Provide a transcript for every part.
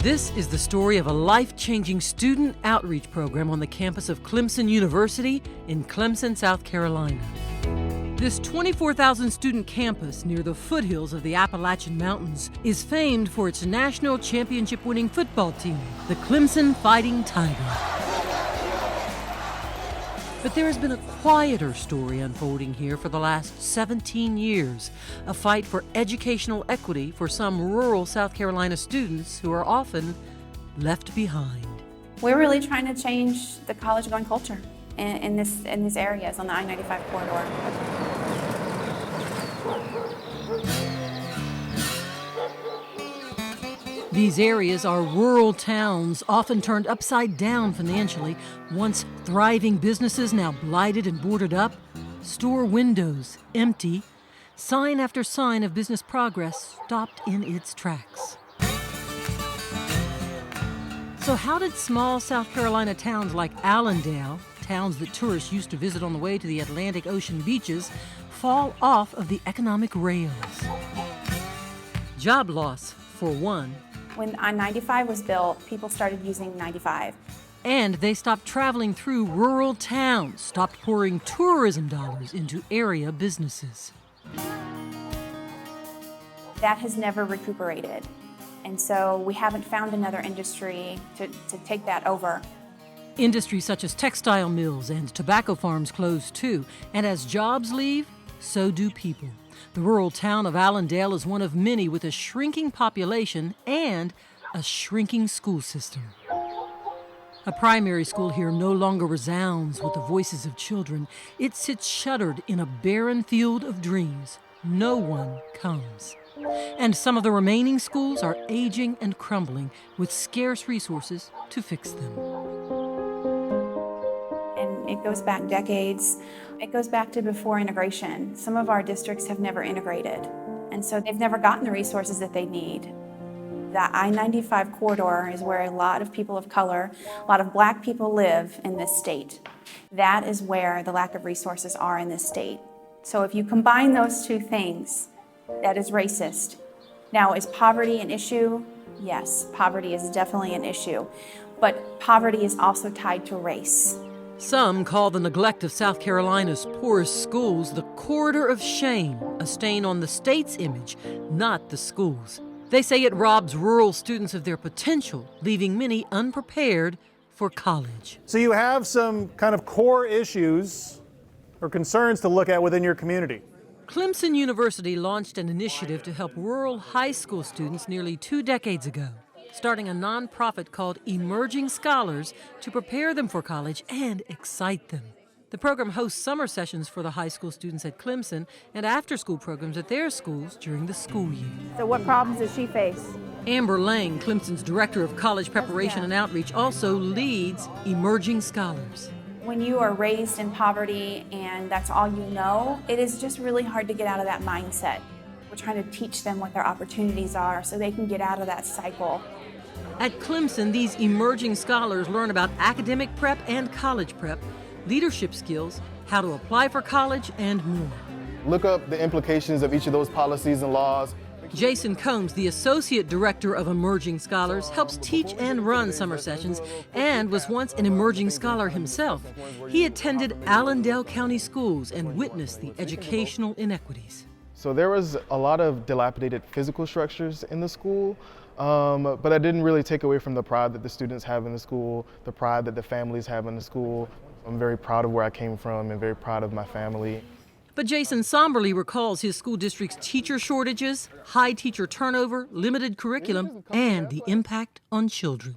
This is the story of a life-changing student outreach program on the campus of Clemson University in Clemson, South Carolina. This 24,000-student campus near the foothills of the Appalachian Mountains is famed for its national championship-winning football team, the Clemson Fighting Tigers. But there has been a quieter story unfolding here for the last 17 years, a fight for educational equity for some rural South Carolina students who are often left behind. We're really trying to change the college-going culture in these areas on the I-95 corridor. These areas are rural towns, often turned upside down financially, once thriving businesses now blighted and boarded up, store windows empty, sign after sign of business progress stopped in its tracks. So how did small South Carolina towns like Allendale, towns that tourists used to visit on the way to the Atlantic Ocean beaches, fall off of the economic rails? Job loss, for one. When I-95 was built, people started using 95. And they stopped traveling through rural towns, stopped pouring tourism dollars into area businesses. That has never recuperated. And so we haven't found another industry to take that over. Industries such as textile mills and tobacco farms close too. And as jobs leave, so do people. The rural town of Allendale is one of many with a shrinking population and a shrinking school system. A primary school here no longer resounds with the voices of children. It sits shuttered in a barren field of dreams. No one comes. And some of the remaining schools are aging and crumbling with scarce resources to fix them. And it goes back decades. It goes back to before integration. Some of our districts have never integrated, and so they've never gotten the resources that they need. The I-95 corridor is where a lot of people of color, a lot of black people live in this state. That is where the lack of resources are in this state. So if you combine those two things, that is racist. Now, is poverty an issue? Yes, poverty is definitely an issue, but poverty is also tied to race. Some call the neglect of South Carolina's poorest schools the corridor of shame, a stain on the state's image, not the schools. They say it robs rural students of their potential, leaving many unprepared for college. So you have some kind of core issues or concerns to look at within your community. Clemson University launched an initiative to help rural high school students nearly 2 decades ago, starting a nonprofit called Emerging Scholars to prepare them for college and excite them. The program hosts summer sessions for the high school students at Clemson and after-school programs at their schools during the school year. So what problems does she face? Amber Lang, Clemson's Director of College Preparation and Outreach, also leads Emerging Scholars. When you are raised in poverty and that's all you know, it is just really hard to get out of that mindset. We're trying to teach them what their opportunities are so they can get out of that cycle. At Clemson, these emerging scholars learn about academic prep and college prep, leadership skills, how to apply for college, and more. Look up the implications of each of those policies and laws. Jason Combs, the Associate Director of Emerging Scholars, helps teach and run summer sessions and was once an emerging scholar himself. He attended Allendale County Schools and witnessed the educational inequities. So there was a lot of dilapidated physical structures in the school, but that didn't really take away from the pride that the students have in the school, the pride that the families have in the school. I'm very proud of where I came from and very proud of my family. But Jason somberly recalls his school district's teacher shortages, high teacher turnover, limited curriculum, and the impact on children.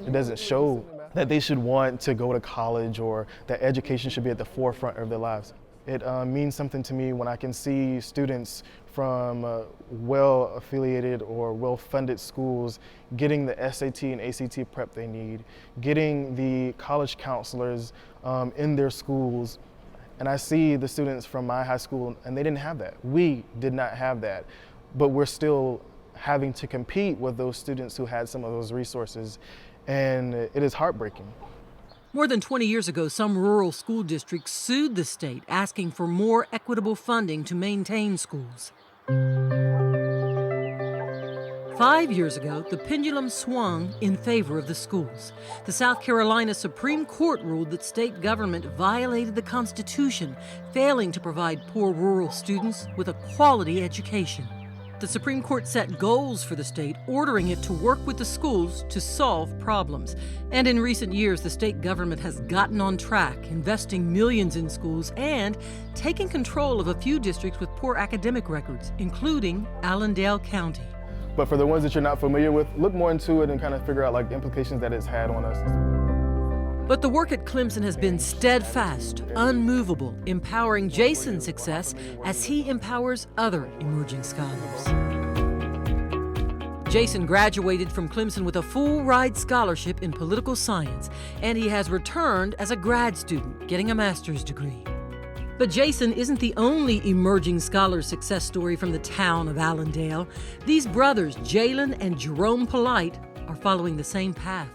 It doesn't show that they should want to go to college or that education should be at the forefront of their lives. It means something to me when I can see students from well-affiliated or well-funded schools getting the SAT and ACT prep they need, getting the college counselors in their schools. And I see the students from my high school, and they didn't have that. We did not have that, but we're still having to compete with those students who had some of those resources, and it is heartbreaking. More than 20 years ago, some rural school districts sued the state, asking for more equitable funding to maintain schools. 5 years ago, the pendulum swung in favor of the schools. The South Carolina Supreme Court ruled that state government violated the Constitution, failing to provide poor rural students with a quality education. The Supreme Court set goals for the state, ordering it to work with the schools to solve problems. And in recent years, the state government has gotten on track, investing millions in schools and taking control of a few districts with poor academic records, including Allendale County. But for the ones that you're not familiar with, look more into it and kind of figure out like the implications that it's had on us. But the work at Clemson has been steadfast, unmovable, empowering Jason's success as he empowers other emerging scholars. Jason graduated from Clemson with a full-ride scholarship in political science, and he has returned as a grad student, getting a master's degree. But Jason isn't the only emerging scholar success story from the town of Allendale. These brothers, Jalen and Jerome Polite, are following the same path.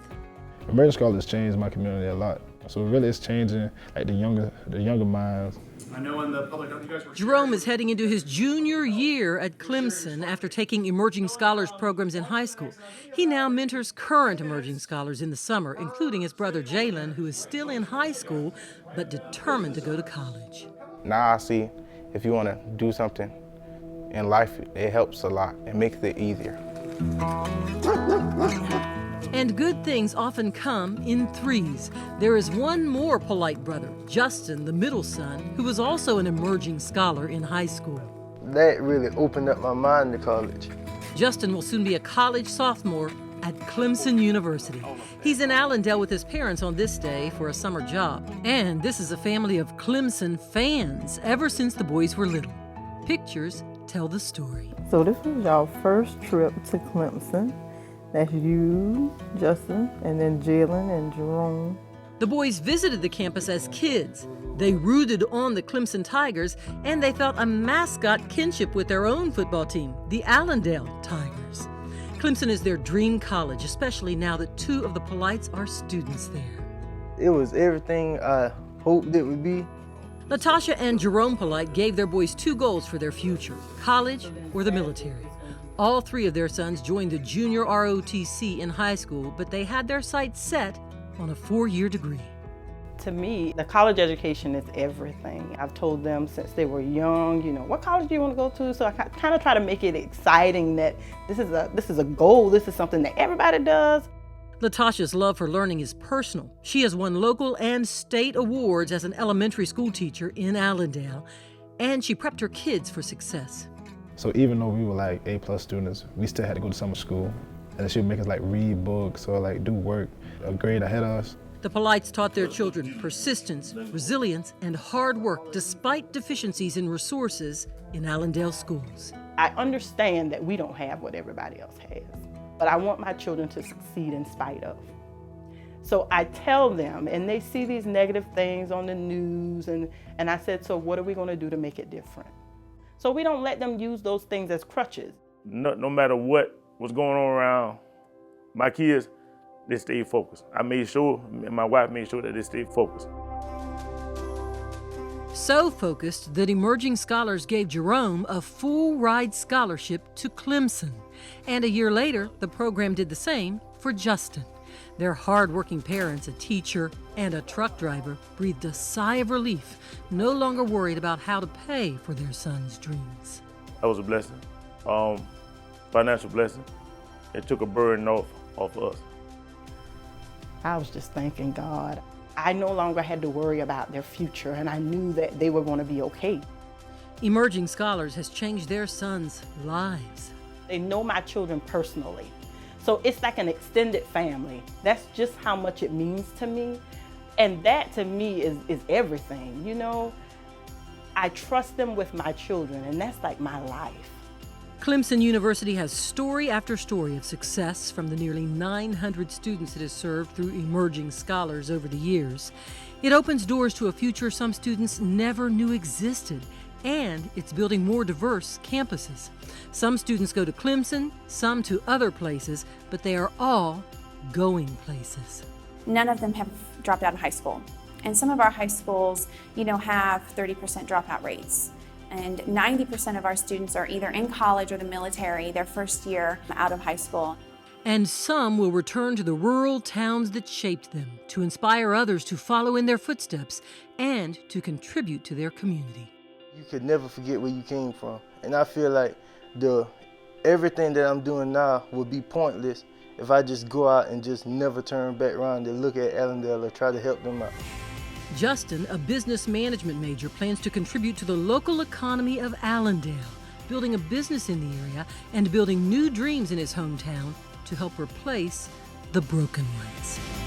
Emerging scholars changed my community a lot. So really it's changing like the younger minds. I know in the public, you guys were Jerome is heading into his junior year at Clemson after taking emerging scholars programs in high school. He now mentors current emerging scholars in the summer, including his brother Jalen, who is still in high school but determined to go to college. Now I see if you want to do something in life, it helps a lot. It makes it easier. And good things often come in threes. There is one more Polite brother, Justin, the middle son, who was also an emerging scholar in high school. That really opened up my mind to college. Justin will soon be a college sophomore at Clemson University. He's in Allendale with his parents on this day for a summer job. And this is a family of Clemson fans ever since the boys were little. Pictures tell the story. So this was y'all first trip to Clemson. That's you, Justin, and then Jalen and Jerome. The boys visited the campus as kids. They rooted on the Clemson Tigers, and they felt a mascot kinship with their own football team, the Allendale Tigers. Clemson is their dream college, especially now that two of the Polites are students there. It was everything I hoped it would be. Natasha and Jerome Polite gave their boys two goals for their future, college or the military. All three of their sons joined the junior ROTC in high school, but they had their sights set on a 4-year degree. To me, the college education is everything. I've told them since they were young, what college do you want to go to? So I kind of try to make it exciting that this is a goal, this is something that everybody does. Latasha's love for learning is personal. She has won local and state awards as an elementary school teacher in Allendale, and she prepped her kids for success. So even though we were like A+ students, we still had to go to summer school. And she would make us like read books or like do work a grade ahead of us. The Polites taught their children persistence, resilience, and hard work despite deficiencies in resources in Allendale schools. I understand that we don't have what everybody else has, but I want my children to succeed in spite of. So I tell them, and they see these negative things on the news, and I said, so what are we going to do to make it different? So we don't let them use those things as crutches. No matter what was going on around my kids, they stayed focused. I made sure, and my wife made sure that they stayed focused. So focused that emerging scholars gave Jerome a full-ride scholarship to Clemson. And a year later, the program did the same for Justin. Their hard-working parents, a teacher and a truck driver, breathed a sigh of relief, no longer worried about how to pay for their son's dreams. That was a blessing, financial blessing. It took a burden off of us. I was just thanking God. I no longer had to worry about their future, and I knew that they were going to be okay. Emerging Scholars has changed their sons' lives. They know my children personally. So it's like an extended family. That's just how much it means to me. And that to me is everything, I trust them with my children, and that's like my life. Clemson University has story after story of success from the nearly 900 students it has served through emerging scholars over the years. It opens doors to a future some students never knew existed, and it's building more diverse campuses. Some students go to Clemson, some to other places, but they are all going places. None of them have dropped out of high school. And some of our high schools, have 30% dropout rates. And 90% of our students are either in college or the military, their first year out of high school. And some will return to the rural towns that shaped them to inspire others to follow in their footsteps and to contribute to their community. You could never forget where you came from. And I feel like everything that I'm doing now would be pointless if I just go out and just never turn back around and look at Allendale or try to help them out. Justin, a business management major, plans to contribute to the local economy of Allendale, building a business in the area and building new dreams in his hometown to help replace the broken ones.